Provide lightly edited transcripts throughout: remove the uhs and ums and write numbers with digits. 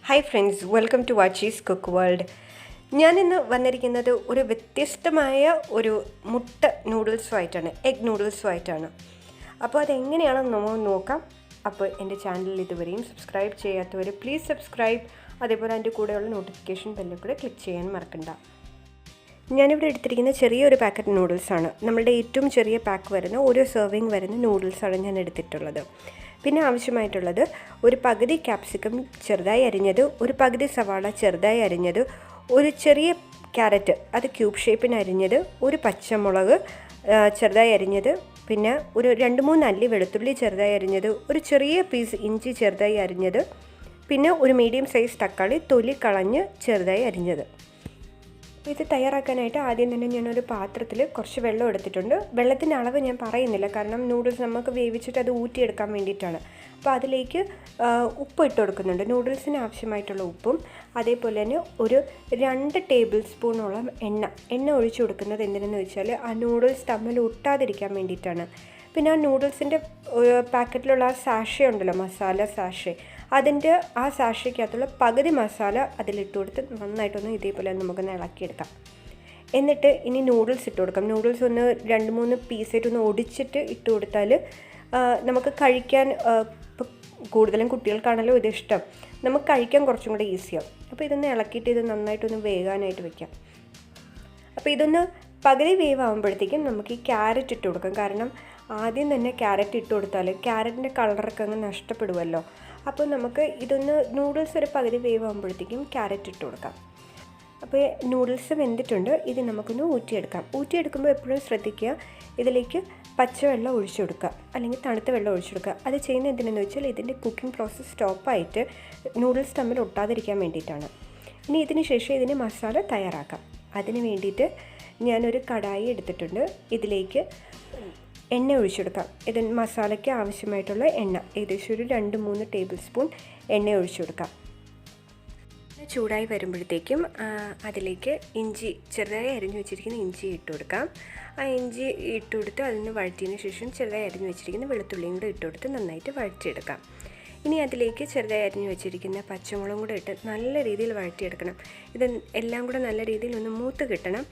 Hi friends, welcome to Aachi's scookworld. ഞാൻ ഇന്ന് വന്നിരിക്കുന്നത് ഒരു വ്യത്യസ്തമായ ഒരു മുട്ട നൂഡിൽസുമായിട്ടാണ്, എഗ് നൂഡിൽസുമായിട്ടാണ്. അപ്പോൾ അതെങ്ങനെയാണെന്ന് നമ്മൾ നോക്കാം. അപ്പോൾ എൻ്റെ ചാനലിൽ ഇതുവരെയും സബ്സ്ക്രൈബ് ചെയ്യാത്തവർ പ്ലീസ് സബ്സ്ക്രൈബ്, അതേപോലെ അതിൻ്റെ കൂടെയുള്ള നോട്ടിഫിക്കേഷൻ ബെല്ലിൽ കൂടെ ക്ലിക്ക് ചെയ്യാൻ മറക്കണ്ട. ഞാനിവിടെ എടുത്തിരിക്കുന്ന ചെറിയൊരു പാക്കറ്റ് നൂഡിൽസാണ്. നമ്മളുടെ ഏറ്റവും ചെറിയ പാക്ക് വരുന്ന ഒരു സെർവിങ് വരുന്ന നൂഡിൽസാണ് ഞാൻ എടുത്തിട്ടുള്ളത്. പിന്നെ ആവശ്യമായിട്ടുള്ളത് ഒരു പകുതി ക്യാപ്സിക്കം ചെറുതായി അരിഞ്ഞത്, ഒരു പകുതി സവാള ചെറുതായി അരിഞ്ഞത്, ഒരു ചെറിയ ക്യാരറ്റ് അത് ക്യൂബ് ഷേപ്പിന് അരിഞ്ഞത്, ഒരു പച്ചമുളക് ചെറുതായി അരിഞ്ഞത്, പിന്നെ ഒരു 2-3 അല്ലി വെളുത്തുള്ളി ചെറുതായി അരിഞ്ഞത്, ഒരു ചെറിയ പീസ് ഇഞ്ചി ചെറുതായി അരിഞ്ഞത്, പിന്നെ ഒരു മീഡിയം സൈസ് തക്കാളി തൊലി കളഞ്ഞ് ചെറുതായി അരിഞ്ഞത്. ഇത് തയ്യാറാക്കാനായിട്ട് ആദ്യം തന്നെ ഞാനൊരു പാത്രത്തിൽ കുറച്ച് വെള്ളം എടുത്തിട്ടുണ്ട്. വെള്ളത്തിൻ്റെ അളവ് ഞാൻ പറയുന്നില്ല, കാരണം നൂഡിൽസ് നമുക്ക് വേവിച്ചിട്ട് അത് ഊറ്റിയെടുക്കാൻ വേണ്ടിയിട്ടാണ്. അപ്പോൾ അതിലേക്ക് ഉപ്പ് ഇട്ട് കൊടുക്കുന്നുണ്ട്, നൂഡിൽസിന് ആവശ്യമായിട്ടുള്ള ഉപ്പും. അതേപോലെ തന്നെ ഒരു 2 ടേബിൾ സ്പൂണോളം എണ്ണ ഒഴിച്ചു കൊടുക്കുന്നത് എന്തിനെന്ന് വെച്ചാൽ ആ നൂഡിൽസ് തമ്മിൽ ഒട്ടാതിരിക്കാൻ വേണ്ടിയിട്ടാണ്. പിന്നെ ആ നൂഡിൽസിൻ്റെ പാക്കറ്റിലുള്ള ആ സാഷേ ഉണ്ടല്ലോ, മസാല സാഷേ, അതിൻ്റെ ആ സാഷയ്ക്കകത്തുള്ള പകുതി മസാല അതിലിട്ട് കൊടുത്ത് നന്നായിട്ടൊന്ന് ഇതേപോലെ നമുക്കൊന്ന് ഇളക്കിയെടുക്കാം. എന്നിട്ട് ഇനി നൂഡിൽസ് ഇട്ട് കൊടുക്കാം. നൂഡിൽസ് ഒന്ന് 2-3 പീസായിട്ടൊന്ന് ഒടിച്ചിട്ട് ഇട്ട് കൊടുത്താൽ നമുക്ക് കഴിക്കാൻ, കൂടുതലും കുട്ടികൾക്കാണല്ലോ ഇത് ഇഷ്ടം, നമുക്ക് കഴിക്കാൻ കുറച്ചും കൂടെ ഈസിയാവും. അപ്പോൾ ഇതൊന്ന് ഇളക്കിയിട്ട് ഇത് നന്നായിട്ടൊന്ന് വേകാനായിട്ട് വെക്കാം. അപ്പോൾ ഇതൊന്ന് പകുതി വേവാകുമ്പോഴത്തേക്കും നമുക്ക് ഈ ക്യാരറ്റ് ഇട്ട് കൊടുക്കാം. കാരണം ആദ്യം തന്നെ ക്യാരറ്റ് ഇട്ട് കൊടുത്താൽ ക്യാരറ്റിൻ്റെ കളറൊക്കെ അങ്ങ് നഷ്ടപ്പെടുമല്ലോ. അപ്പോൾ നമുക്ക് ഇതൊന്ന് നൂഡിൽസ് ഒരു പകുതി വേവാകുമ്പോഴത്തേക്കും ക്യാരറ്റ് ഇട്ട് കൊടുക്കാം. അപ്പോൾ നൂഡിൽസ് വെന്തിട്ടുണ്ട്, ഇത് നമുക്കൊന്ന് ഊറ്റിയെടുക്കാം. ഊറ്റിയെടുക്കുമ്പോൾ എപ്പോഴും ശ്രദ്ധിക്കുക, ഇതിലേക്ക് പച്ചവെള്ളം ഒഴിച്ചു കൊടുക്കുക, അല്ലെങ്കിൽ തണുത്ത വെള്ളം ഒഴിച്ചു കൊടുക്കുക. അത് ചെയ്യുന്നത് എന്തിനെന്ന് വെച്ചാൽ ഇതിൻ്റെ കുക്കിംഗ് പ്രോസസ്സ് സ്റ്റോപ്പായിട്ട് നൂഡിൽസ് തമ്മിൽ ഒട്ടാതിരിക്കാൻ വേണ്ടിയിട്ടാണ്. ഇനി ഇതിന് ശേഷം ഇതിന് മസാല തയ്യാറാക്കാം. അതിന് വേണ്ടിയിട്ട് ഞാനൊരു കടായി എടുത്തിട്ടുണ്ട്. ഇതിലേക്ക് എണ്ണ ഒഴിച്ചെടുക്കാം. ഇത് മസാലയ്ക്ക് ആവശ്യമായിട്ടുള്ള എണ്ണ ഏകദേശം ഒരു 2-3 ടേബിൾ സ്പൂൺ എണ്ണ ഒഴിച്ചു കൊടുക്കാം. ചൂടായി വരുമ്പോഴത്തേക്കും അതിലേക്ക് ഇഞ്ചി ചെറുതായി അരിഞ്ഞു വെച്ചിരിക്കുന്ന ഇഞ്ചി ഇട്ട് കൊടുക്കാം. ആ ഇഞ്ചി ഇട്ട് കൊടുത്ത് അതിന് വഴറ്റിയതിന് ശേഷം ചെറുതായി അരിഞ്ഞു വെച്ചിരിക്കുന്ന വെളുത്തുള്ളിയും കൂടെ ഇട്ട് കൊടുത്ത് നന്നായിട്ട് വഴറ്റിയെടുക്കാം. ഇനി അതിലേക്ക് ചെറുതായി അരിഞ്ഞു വെച്ചിരിക്കുന്ന പച്ചമുളകും കൂടെ ഇട്ട് നല്ല രീതിയിൽ വഴറ്റിയെടുക്കണം. ഇത് എല്ലാം കൂടെ നല്ല രീതിയിൽ ഒന്ന് മൂത്ത് കിട്ടണം.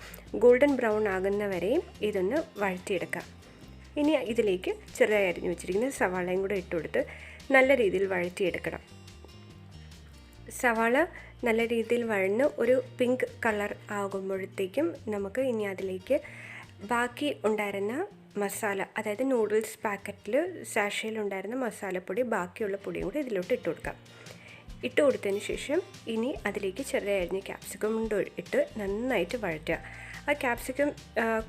ഗോൾഡൻ ബ്രൗൺ ആകുന്ന വരെയും ഇതൊന്ന് വഴറ്റിയെടുക്കാം. ഇനി ഇതിലേക്ക് ചെറുതായി അരിഞ്ഞു വെച്ചിരിക്കുന്ന സവാളയും കൂടെ ഇട്ട് കൊടുത്ത് നല്ല രീതിയിൽ വഴറ്റിയെടുക്കണം. സവാള നല്ല രീതിയിൽ വഴന്ന് ഒരു പിങ്ക് കളർ ആകുമ്പോഴത്തേക്കും നമുക്ക് ഇനി അതിലേക്ക് ബാക്കി ഉണ്ടായിരുന്ന മസാല, അതായത് നൂഡിൽസ് പാക്കറ്റിൽ സാഷയിലുണ്ടായിരുന്ന മസാലപ്പൊടി, ബാക്കിയുള്ള പൊടിയും കൂടി ഇതിലോട്ട് ഇട്ട് കൊടുക്കാം. ഇട്ട് കൊടുത്തതിന് ശേഷം ഇനി അതിലേക്ക് ചെറുതായി അരിഞ്ഞ് ക്യാപ്സിക്കം ഇട്ട് നന്നായിട്ട് വഴറ്റുക. ആ ക്യാപ്സിക്കം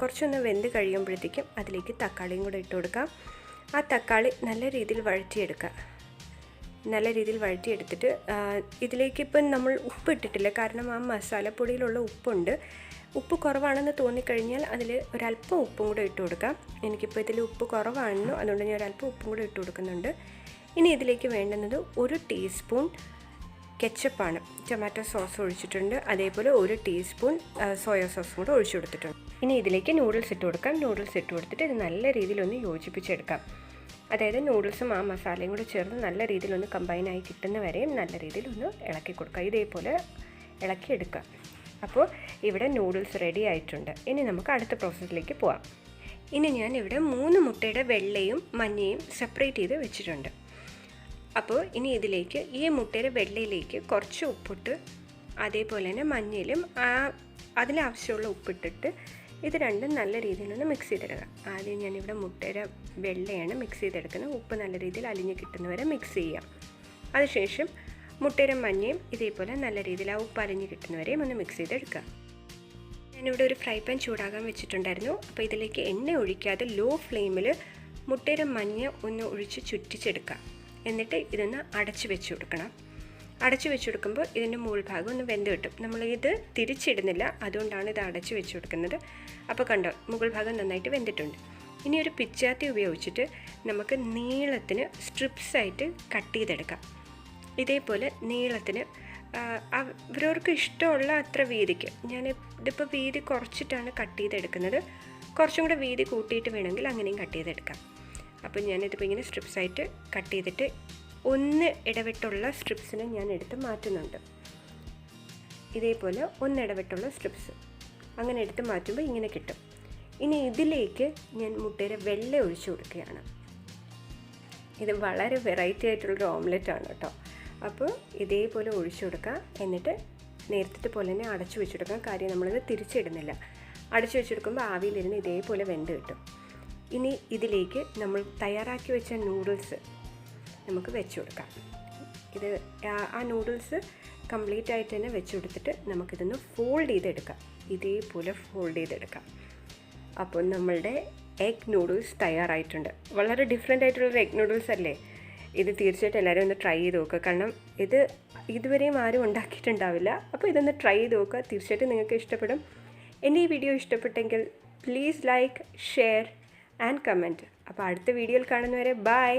കുറച്ചൊന്ന് വെന്ത് കഴിയുമ്പോഴത്തേക്കും അതിലേക്ക് തക്കാളിയും കൂടെ ഇട്ട് കൊടുക്കാം. ആ തക്കാളി നല്ല രീതിയിൽ വഴറ്റിയെടുക്കുക. നല്ല രീതിയിൽ വഴറ്റിയെടുത്തിട്ട് ഇതിലേക്ക് ഇപ്പം നമ്മൾ ഉപ്പ് ഇട്ടിട്ടില്ല, കാരണം ആ മസാലപ്പൊടിയിലുള്ള ഉപ്പുണ്ട്. ഉപ്പ് കുറവാണെന്ന് തോന്നിക്കഴിഞ്ഞാൽ അതിൽ ഒരല്പം ഉപ്പും കൂടെ ഇട്ട് കൊടുക്കാം. എനിക്കിപ്പോൾ ഇതിൽ ഉപ്പ് കുറവാണെന്നു, അതുകൊണ്ട് ഞാൻ ഒരല്പം ഉപ്പും കൂടെ ഇട്ട് കൊടുക്കുന്നുണ്ട്. ഇനി ഇതിലേക്ക് വേണ്ടുന്നത് 1 ടീസ്പൂൺ കെച്ചപ്പാണ്. ടൊമാറ്റോ സോസ് ഒഴിച്ചിട്ടുണ്ട്, അതേപോലെ 1 ടീസ്പൂൺ സോയ സോസും കൂടെ ഒഴിച്ചു കൊടുത്തിട്ടുണ്ട്. ഇനി ഇതിലേക്ക് നൂഡിൽസ് ഇട്ട് കൊടുക്കാം. നൂഡിൽസ് ഇട്ട് കൊടുത്തിട്ട് ഇത് നല്ല രീതിയിലൊന്ന് യോജിപ്പിച്ചെടുക്കാം. അതായത് നൂഡിൽസും ആ മസാലയും കൂടെ ചേർന്ന് നല്ല രീതിയിലൊന്ന് കമ്പൈനായി കിട്ടുന്ന വരെയും നല്ല രീതിയിലൊന്ന് ഇളക്കി കൊടുക്കുക. ഇതേപോലെ ഇളക്കിയെടുക്കുക. അപ്പോൾ ഇവിടെ നൂഡിൽസ് റെഡി ആയിട്ടുണ്ട്. ഇനി നമുക്ക് അടുത്ത പ്രോസസ്സിലേക്ക് പോവാം. ഇനി ഞാൻ ഇവിടെ 3 മുട്ടയുടെ വെള്ളയും മഞ്ഞയും സെപ്പറേറ്റ് ചെയ്ത് വെച്ചിട്ടുണ്ട്. അപ്പോൾ ഇനി ഇതിലേക്ക് ഈ മുട്ടയുടെ വെള്ളയിലേക്ക് കുറച്ച് ഉപ്പിട്ട്, അതേപോലെ തന്നെ മഞ്ഞയിലും അതിലാവശ്യമുള്ള ഉപ്പിട്ടിട്ട് ഇത് രണ്ടും നല്ല രീതിയിലൊന്ന് മിക്സ് ചെയ്തെടുക്കുക. ആദ്യം ഞാനിവിടെ മുട്ടയുടെ വെള്ളയാണ് മിക്സ് ചെയ്തെടുക്കുന്നത്. ഉപ്പ് നല്ല രീതിയിൽ അലിഞ്ഞ് കിട്ടുന്നവരെ മിക്സ് ചെയ്യാം. അതിനുശേഷം മുട്ടയുടെ മഞ്ഞയും ഇതേപോലെ നല്ല രീതിയിൽ ആ ഉപ്പ് അലിഞ്ഞ് കിട്ടുന്നവരെയും ഒന്ന് മിക്സ് ചെയ്തെടുക്കുക. ഞാനിവിടെ ഒരു ഫ്രൈ പാൻ ചൂടാകാൻ വെച്ചിട്ടുണ്ടായിരുന്നു. അപ്പോൾ ഇതിലേക്ക് എണ്ണ ഒഴിക്കാതെ ലോ ഫ്ലെയിമിൽ മുട്ടയുടെ മഞ്ഞ ഒന്ന് ഒഴിച്ച് ചുറ്റിച്ചെടുക്കുക. എന്നിട്ട് ഇതൊന്ന് അടച്ച് വെച്ച് കൊടുക്കണം. അടച്ച് വെച്ച് കൊടുക്കുമ്പോൾ ഇതിൻ്റെ മുകൾ ഭാഗം ഒന്ന് വെന്ത് കിട്ടും. നമ്മളിത് തിരിച്ചിടുന്നില്ല, അതുകൊണ്ടാണ് ഇത് അടച്ച് വെച്ച് കൊടുക്കുന്നത്. അപ്പോൾ കണ്ടോ, മുകൾ ഭാഗം നന്നായിട്ട് വെന്തിട്ടുണ്ട്. ഇനി ഒരു പിച്ചാത്തി ഉപയോഗിച്ചിട്ട് നമുക്ക് നീളത്തിന് സ്ട്രിപ്സായിട്ട് കട്ട് ചെയ്തെടുക്കാം. ഇതേപോലെ നീളത്തിന് അവരവർക്ക് ഇഷ്ടമുള്ള അത്ര വീതിക്ക്. ഇതിപ്പോൾ വീതി കുറച്ചിട്ടാണ് കട്ട് ചെയ്തെടുക്കുന്നത്. കുറച്ചും കൂടെ വീതി കൂട്ടിയിട്ട് വേണമെങ്കിൽ അങ്ങനെയും കട്ട് ചെയ്തെടുക്കാം. അപ്പോൾ ഞാനിതിപ്പോൾ ഇങ്ങനെ സ്ട്രിപ്സായിട്ട് കട്ട് ചെയ്തിട്ട് 1 ഇടവിട്ടുള്ള സ്ട്രിപ്സിനെ ഞാൻ എടുത്ത് മാറ്റുന്നുണ്ട്. ഇതേപോലെ 1 ഇടവിട്ടുള്ള സ്ട്രിപ്സ് അങ്ങനെ എടുത്ത് മാറ്റുമ്പോൾ ഇങ്ങനെ കിട്ടും. ഇനി ഇതിലേക്ക് ഞാൻ മുട്ടയുടെ വെള്ള ഒഴിച്ചു കൊടുക്കുകയാണ്. ഇത് വളരെ വെറൈറ്റി ആയിട്ടുള്ളൊരു ഓംലെറ്റാണ് കേട്ടോ. അപ്പോൾ ഇതേപോലെ ഒഴിച്ചു കൊടുക്കുക. എന്നിട്ട് നേരത്തെ പോലെ തന്നെ അടച്ചു വെച്ചെടുക്കാം. കാര്യം നമ്മളിത് തിരിച്ചിടുന്നില്ല. അടച്ചു വെച്ചെടുക്കുമ്പോൾ ആവിയിലിരുന്ന് ഇതേപോലെ വെന്ത് കിട്ടും. ഇനി ഇതിലേക്ക് നമ്മൾ തയ്യാറാക്കി വെച്ച നൂഡിൽസ് നമുക്ക് വെച്ച് കൊടുക്കാം. ഇത് ആ നൂഡിൽസ് കംപ്ലീറ്റ് ആയിട്ട് തന്നെ വെച്ച് കൊടുത്തിട്ട് നമുക്കിതൊന്ന് ഫോൾഡ് ചെയ്തെടുക്കാം. ഇതേപോലെ ഫോൾഡ് ചെയ്തെടുക്കാം. അപ്പോൾ നമ്മളുടെ എഗ് നൂഡിൽസ് തയ്യാറായിട്ടുണ്ട്. വളരെ ഡിഫറെൻ്റ് ആയിട്ടുള്ളൊരു എഗ് നൂഡിൽസ് അല്ലേ? ഇത് തീർച്ചയായിട്ടും എല്ലാവരും ഒന്ന് ട്രൈ ചെയ്ത് നോക്കുക. കാരണം ഇത് ഇതുവരെയും ആരും ഉണ്ടാക്കിയിട്ടുണ്ടാവില്ല. അപ്പോൾ ഇതൊന്ന് ട്രൈ ചെയ്ത് നോക്കുക. തീർച്ചയായിട്ടും നിങ്ങൾക്ക് ഇഷ്ടപ്പെടും. എൻ്റെ ഈ വീഡിയോ ഇഷ്ടപ്പെട്ടെങ്കിൽ please like, share and comment. അപ്പോൾ അടുത്ത വീഡിയോയിൽ കാണുന്നവരെ ബൈ.